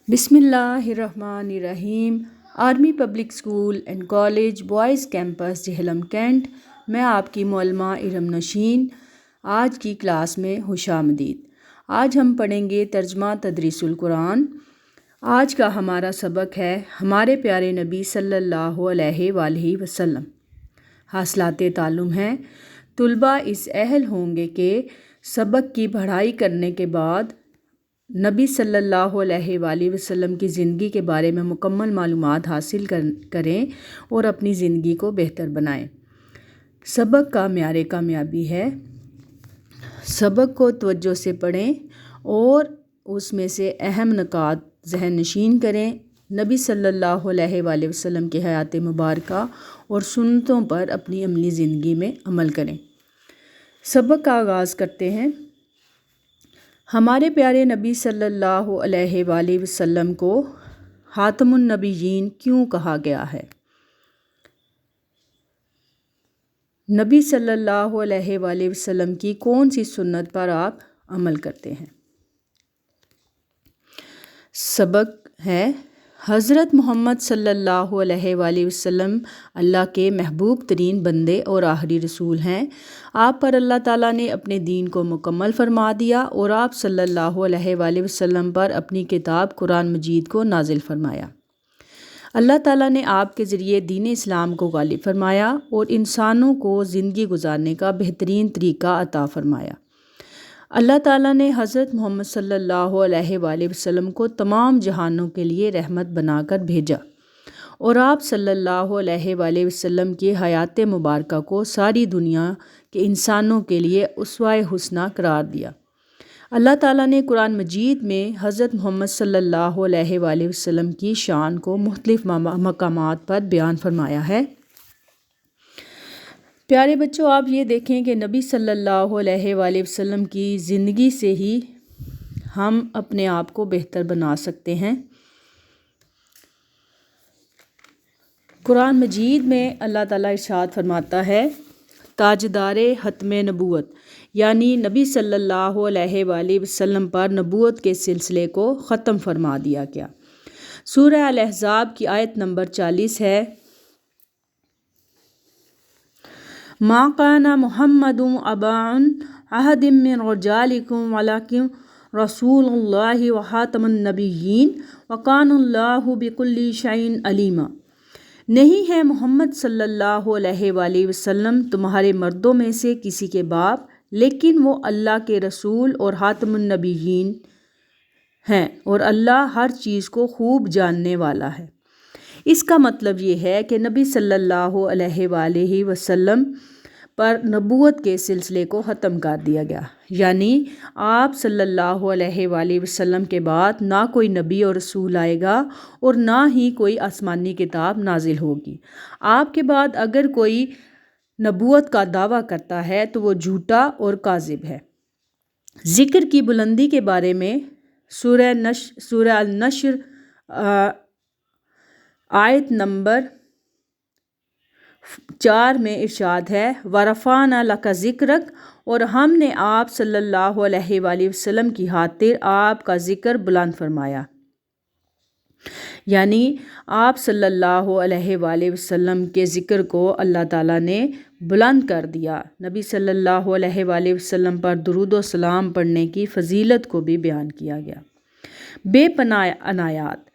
بسم اللہ الرحمن الرحیم۔ Army public school and college boys campus Jhelum cantt میں آپ کی معلمہ ارم نشین آج کی کلاس میں خوش آمدید۔ آج ہم پڑھیں گے ترجمہ تدریس القرآن۔ آج کا ہمارا سبق ہے ہمارے پیارے نبی صلی اللہ علیہ وآلہ وسلم۔ حاصلات تعلم ہیں۔ طلباء اس اہل ہوں گے کہ سبق کی پڑھائی کرنے کے بعد نبی صلی اللہ علیہ وآلہ وسلم کی زندگی کے بارے میں مکمل معلومات حاصل کریں اور اپنی زندگی کو بہتر بنائیں۔ سبق کا معیار کامیابی ہے۔ سبق کو توجہ سے پڑھیں اور اس میں سے اہم نکات ذہن نشین کریں۔ نبی صلی اللہ علیہ وآلہ وسلم کی حیات مبارکہ اور سنتوں پر اپنی عملی زندگی میں عمل کریں۔ سبق کا آغاز کرتے ہیں۔ ہمارے پیارے نبی صلی اللہ علیہ وآلہ وسلم کو خاتم النبیین کیوں کہا گیا ہے؟ نبی صلی اللہ علیہ وآلہ وسلم کی کون سی سنت پر آپ عمل کرتے ہیں؟ سبق ہے حضرت محمد صلی اللہ علیہ وآلہ وسلم اللہ کے محبوب ترین بندے اور آخری رسول ہیں۔ آپ پر اللہ تعالیٰ نے اپنے دین کو مکمل فرما دیا اور آپ صلی اللہ علیہ وآلہ وسلم پر اپنی کتاب قرآن مجید کو نازل فرمایا۔ اللہ تعالیٰ نے آپ کے ذریعے دین اسلام کو غالب فرمایا اور انسانوں کو زندگی گزارنے کا بہترین طریقہ عطا فرمایا۔ اللہ تعالیٰ نے حضرت محمد صلی اللہ علیہ وآلہ وسلم کو تمام جہانوں کے لیے رحمت بنا کر بھیجا اور آپ صلی اللہ علیہ وآلہ وسلم کی حیات مبارکہ کو ساری دنیا کے انسانوں کے لیے اسوہ حسنہ قرار دیا۔ اللہ تعالیٰ نے قرآن مجید میں حضرت محمد صلی اللہ علیہ وآلہ وسلم کی شان کو مختلف مقامات پر بیان فرمایا ہے۔ پیارے بچوں، آپ یہ دیکھیں کہ نبی صلی اللہ علیہ وآلہ وسلم کی زندگی سے ہی ہم اپنے آپ کو بہتر بنا سکتے ہیں۔ قرآن مجید میں اللہ تعالیٰ ارشاد فرماتا ہے تاجدار ختم نبوت یعنی نبی صلی اللہ علیہ وآلہ وسلم پر نبوت کے سلسلے کو ختم فرما دیا گیا۔ سورہ الاحزاب کی آیت نمبر 40 ہے ما کان محمد ابا احد من رجالکم ولکن رسول اللہ وخاتم النبیین وکان اللہ بکل شیء علیما۔ نہیں ہے محمد صلی اللہ علیہ وآلہ وسلم تمہارے مردوں میں سے کسی کے باپ، لیکن وہ اللہ کے رسول اور خاتم النبیین ہیں اور اللہ ہر چیز کو خوب جاننے والا ہے۔ اس کا مطلب یہ ہے کہ نبی صلی اللہ علیہ وآلہ وسلم پر نبوت کے سلسلے کو ختم کر دیا گیا، یعنی آپ صلی اللہ علیہ وآلہ وسلم کے بعد نہ کوئی نبی اور رسول آئے گا اور نہ ہی کوئی آسمانی کتاب نازل ہوگی۔ آپ کے بعد اگر کوئی نبوت کا دعویٰ کرتا ہے تو وہ جھوٹا اور کاذب ہے۔ ذکر کی بلندی کے بارے میں سورہ النشر آیت نمبر 4 میں ارشاد ہے وَرَفَعْنَا لَكَ ذِكْرَكَ، اور ہم نے آپ صلی اللہ علیہ وآلہ وسلم کی خاطر آپ کا ذکر بلند فرمایا، یعنی آپ صلی اللہ علیہ وآلہ وسلم کے ذکر کو اللہ تعالیٰ نے بلند کر دیا۔ نبی صلی اللہ علیہ وآلہ وسلم پر درود و سلام پڑھنے کی فضیلت کو بھی بیان کیا گیا۔ بے پناہ عنایات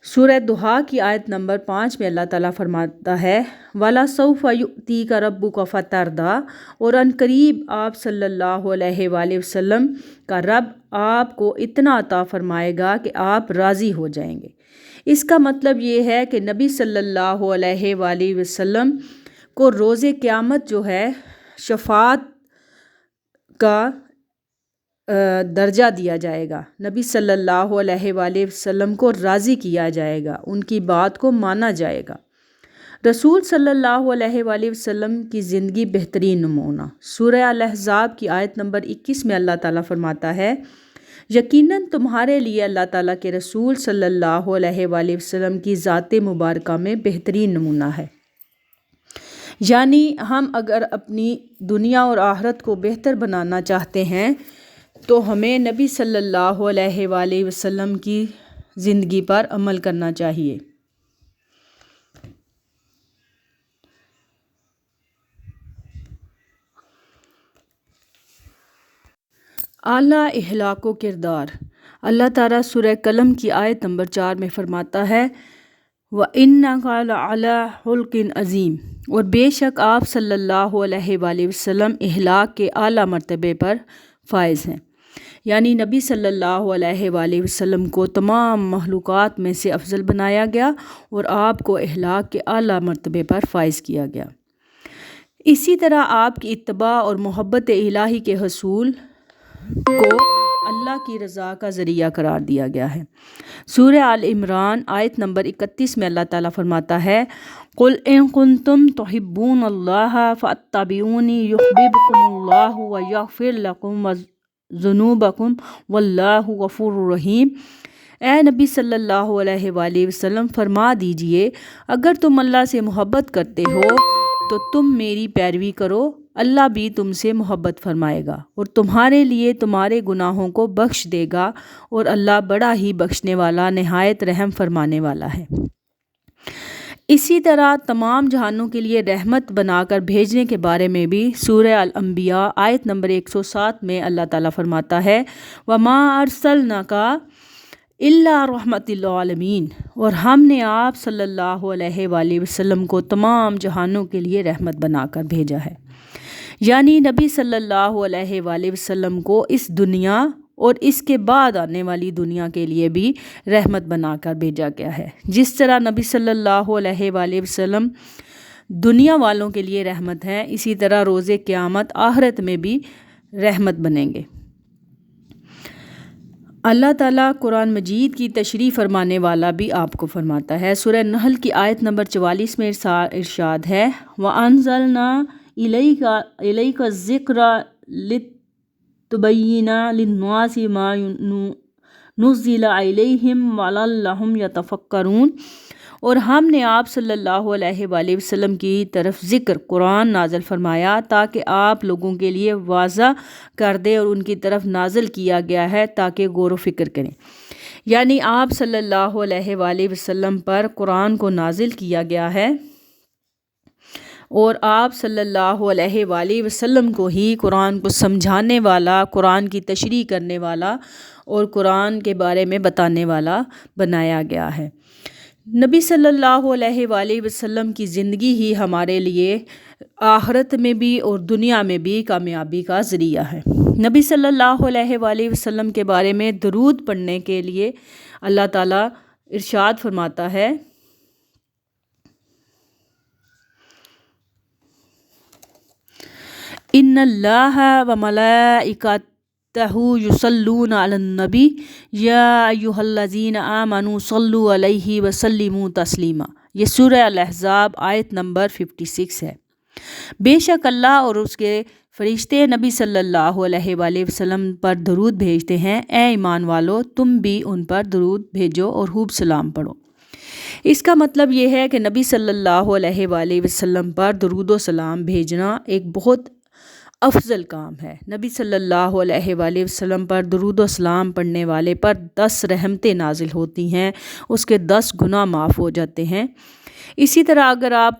سورہ دہا کی آیت نمبر 5 میں اللہ تعالیٰ فرماتا ہے وَلَسَوْفَ يُؤْتِيكَ رَبُّكَ فَتَرْضَىٰ، اور ان قریب آپ صلی اللہ علیہ وآلہ وسلم کا رب آپ کو اتنا عطا فرمائے گا کہ آپ راضی ہو جائیں گے۔ اس کا مطلب یہ ہے کہ نبی صلی اللہ علیہ وآلہ وسلم کو روز قیامت جو ہے شفاعت کا درجہ دیا جائے گا۔ نبی صلی اللہ علیہ وآلہ وسلم کو راضی کیا جائے گا، ان کی بات کو مانا جائے گا۔ رسول صلی اللہ علیہ وآلہ وسلم کی زندگی بہترین نمونہ سورہ الاحزاب کی آیت نمبر 21 میں اللہ تعالیٰ فرماتا ہے یقیناً تمہارے لیے اللہ تعالیٰ کے رسول صلی اللہ علیہ وآلہ وسلم کی ذات مبارکہ میں بہترین نمونہ ہے۔ یعنی ہم اگر اپنی دنیا اور آخرت کو بہتر بنانا چاہتے ہیں تو ہمیں نبی صلی اللہ علیہ وآلہ وسلم کی زندگی پر عمل کرنا چاہیے۔ اعلیٰ اخلاق و کردار۔ اللہ تعالیٰ سورہ قلم کی آیت نمبر 4 میں فرماتا ہے وَإِنَّكَ لَعَلَىٰ خُلُقٍ عَظِيمٍ، اور بے شک آپ صلی اللہ علیہ وآلہ وسلم اخلاق کے اعلیٰ مرتبے پر فائز ہیں، یعنی نبی صلی اللہ علیہ وآلہ وسلم کو تمام مخلوقات میں سے افضل بنایا گیا اور آپ کو اخلاق کے اعلیٰ مرتبے پر فائز کیا گیا۔ اسی طرح آپ کی اتباع اور محبت الہی کے حصول کو اللہ کی رضا کا ذریعہ قرار دیا گیا ہے۔ سورہ آل عمران آیت نمبر 31 میں اللہ تعالیٰ فرماتا ہے قُلْ إِن كُنتُمْ تُحِبُّونَ اللَّهَ فَاتَّبِعُونِي يُحْبِبْكُمُ اللَّهُ وَيَغْفِرْ لَكُمْ ذُنُوبَكُمْ وَاللَّهُ غَفُورٌ رَحِيمٌ۔ اے نبی صلی اللہ علیہ وآلہ وسلم فرما دیجئے اگر تم اللہ سے محبت کرتے ہو تو تم میری پیروی کرو، اللہ بھی تم سے محبت فرمائے گا اور تمہارے لیے تمہارے گناہوں کو بخش دے گا، اور اللہ بڑا ہی بخشنے والا نہایت رحم فرمانے والا ہے۔ اسی طرح تمام جہانوں کے لیے رحمت بنا کر بھیجنے کے بارے میں بھی سورہ الانبیاء آیت نمبر 107 میں اللہ تعالیٰ فرماتا ہے وَمَا أَرْسَلْنَاكَ إِلَّا رَحْمَةً لِلْعَالَمِينَ، اور ہم نے آپ صلی اللہ علیہ وآلہ وسلم کو تمام جہانوں کے لیے رحمت بنا کر بھیجا ہے، یعنی نبی صلی اللہ علیہ وآلہ وسلم کو اس دنیا اور اس کے بعد آنے والی دنیا کے لیے بھی رحمت بنا کر بھیجا گیا ہے۔ جس طرح نبی صلی اللہ علیہ وآلہ وسلم دنیا والوں کے لیے رحمت ہیں، اسی طرح روز قیامت آخرت میں بھی رحمت بنیں گے۔ اللہ تعالیٰ قرآن مجید کی تشریح فرمانے والا بھی آپ کو فرماتا ہے۔ سورہ نحل کی آیت نمبر 44 میں ارشاد ہے وَأَنزَلْنَا إِلَيْكَ الذِّكْرَ لِتُبَيِّنَ لِلنَّاسِ مَا نُزِّلَ إِلَيْهِمْ وَلَعَلَّهُمْ يَتَفَكَّرُونَ، اور ہم نے آپ صلی اللہ علیہ وآلہ وسلم کی طرف ذکر قرآن نازل فرمایا تاکہ آپ لوگوں کے لیے واضح کر دے، اور ان کی طرف نازل کیا گیا ہے تاکہ غور و فکر کریں، یعنی آپ صلی اللہ علیہ وآلہ وسلم پر قرآن کو نازل کیا گیا ہے اور آپ صلی اللہ علیہ وآلہ وسلم کو ہی قرآن کو سمجھانے والا، قرآن کی تشریح کرنے والا اور قرآن کے بارے میں بتانے والا بنایا گیا ہے۔ نبی صلی اللہ علیہ وآلہ وسلم کی زندگی ہی ہمارے لیے آخرت میں بھی اور دنیا میں بھی کامیابی کا ذریعہ ہے۔ نبی صلی اللہ علیہ وآلہ وسلم کے بارے میں درود پڑھنے کے لیے اللہ تعالیٰ ارشاد فرماتا ہے ان اللہ وملائکتہ یصلون علی النبی یا ایھا الذین آمنوا صلوا علیہ وسلموا تسلیما۔ یہ سورہ الاحزاب آیت نمبر 56 ہے۔ بے شک اللہ اور اس کے فرشتے نبی صلی اللہ علیہ وآلہ وسلم پر درود بھیجتے ہیں، اے ایمان والو تم بھی ان پر درود بھیجو اور خوب سلام پڑھو۔ اس کا مطلب یہ ہے کہ نبی صلی اللہ علیہ وآلہ وسلم پر درود و سلام بھیجنا ایک بہت افضل کام ہے۔ نبی صلی اللہ علیہ وآلہ وسلم پر درود و سلام پڑھنے والے پر 10 رحمتیں نازل ہوتی ہیں، اس کے 10 گناہ معاف ہو جاتے ہیں۔ اسی طرح اگر آپ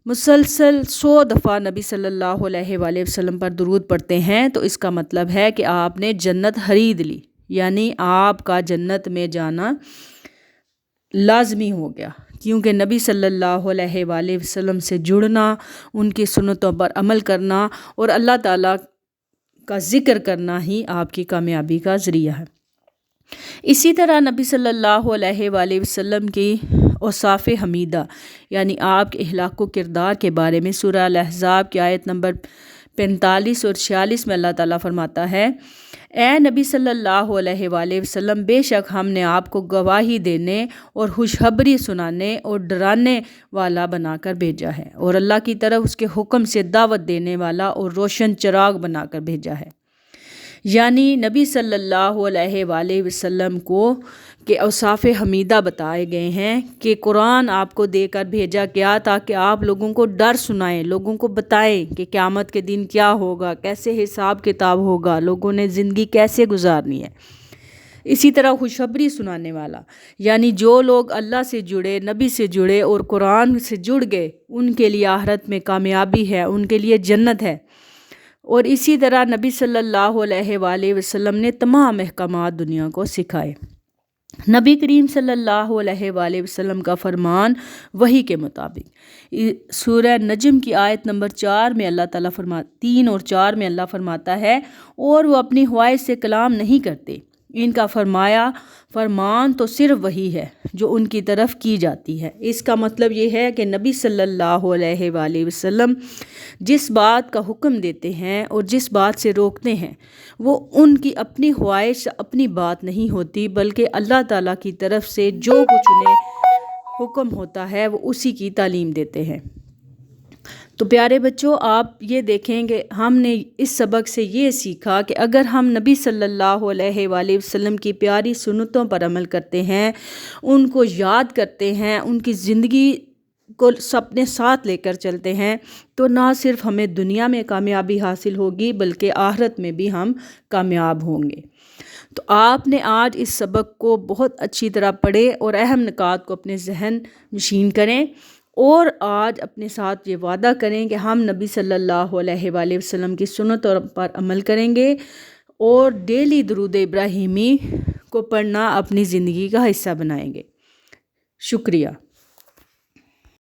مسلسل 100 دفعہ نبی صلی اللہ علیہ وآلہ وسلم پر درود پڑھتے ہیں تو اس کا مطلب ہے کہ آپ نے جنت خرید لی، یعنی آپ کا جنت میں جانا لازمی ہو گیا، کیونکہ نبی صلی اللہ علیہ وآلہ وسلم سے جڑنا، ان کی سنتوں پر عمل کرنا اور اللہ تعالیٰ کا ذکر کرنا ہی آپ کی کامیابی کا ذریعہ ہے۔ اسی طرح نبی صلی اللہ علیہ وآلہ وسلم کی اوصاف حمیدہ یعنی آپ کے اخلاق و کردار کے بارے میں سورہ الاحزاب کی آیت نمبر 45 اور 46 میں اللہ تعالیٰ فرماتا ہے اے نبی صلی اللہ علیہ وآلہ وسلم بے شک ہم نے آپ کو گواہی دینے اور خوشخبری سنانے اور ڈرانے والا بنا کر بھیجا ہے، اور اللہ کی طرف اس کے حکم سے دعوت دینے والا اور روشن چراغ بنا کر بھیجا ہے۔ یعنی نبی صلی اللہ علیہ وآلہ وسلم کو کہ اوصاف حمیدہ بتائے گئے ہیں کہ قرآن آپ کو دے کر بھیجا گیا تاکہ آپ لوگوں کو ڈر سنائیں، لوگوں کو بتائیں کہ قیامت کے دن کیا ہوگا، کیسے حساب کتاب ہوگا، لوگوں نے زندگی کیسے گزارنی ہے۔ اسی طرح خوشخبری سنانے والا، یعنی جو لوگ اللہ سے جڑے، نبی سے جڑے اور قرآن سے جڑ گئے، ان کے لیے آخرت میں کامیابی ہے، ان کے لیے جنت ہے۔ اور اسی طرح نبی صلی اللہ علیہ وآلہ وسلم نے تمام احکامات دنیا کو سکھائے۔ نبی کریم صلی اللہ علیہ وآلہ وسلم کا فرمان وحی کے مطابق سورہ نجم کی آیت نمبر 4 میں اللہ تعالیٰ 3 اور 4 میں اللہ فرماتا ہے، اور وہ اپنی خواہش سے کلام نہیں کرتے، ان کا فرمان تو صرف وہی ہے جو ان کی طرف کی جاتی ہے۔ اس کا مطلب یہ ہے کہ نبی صلی اللہ علیہ وآلہ وسلم جس بات کا حکم دیتے ہیں اور جس بات سے روکتے ہیں، وہ ان کی اپنی خواہش، اپنی بات نہیں ہوتی، بلکہ اللہ تعالیٰ کی طرف سے جو کچھ انہیں حکم ہوتا ہے وہ اسی کی تعلیم دیتے ہیں۔ تو پیارے بچوں، آپ یہ دیکھیں کہ ہم نے اس سبق سے یہ سیکھا کہ اگر ہم نبی صلی اللہ علیہ وآلہ وسلم کی پیاری سنتوں پر عمل کرتے ہیں، ان کو یاد کرتے ہیں، ان کی زندگی کو اپنے ساتھ لے کر چلتے ہیں، تو نہ صرف ہمیں دنیا میں کامیابی حاصل ہوگی بلکہ آخرت میں بھی ہم کامیاب ہوں گے۔ تو آپ نے آج اس سبق کو بہت اچھی طرح پڑھے اور اہم نکات کو اپنے ذہن نشین کریں، اور آج اپنے ساتھ یہ وعدہ کریں کہ ہم نبی صلی اللہ علیہ وآلہ وسلم کی سنتوں پر عمل کریں گے اور ڈیلی درود ابراہیمی کو پڑھنا اپنی زندگی کا حصہ بنائیں گے۔ شکریہ۔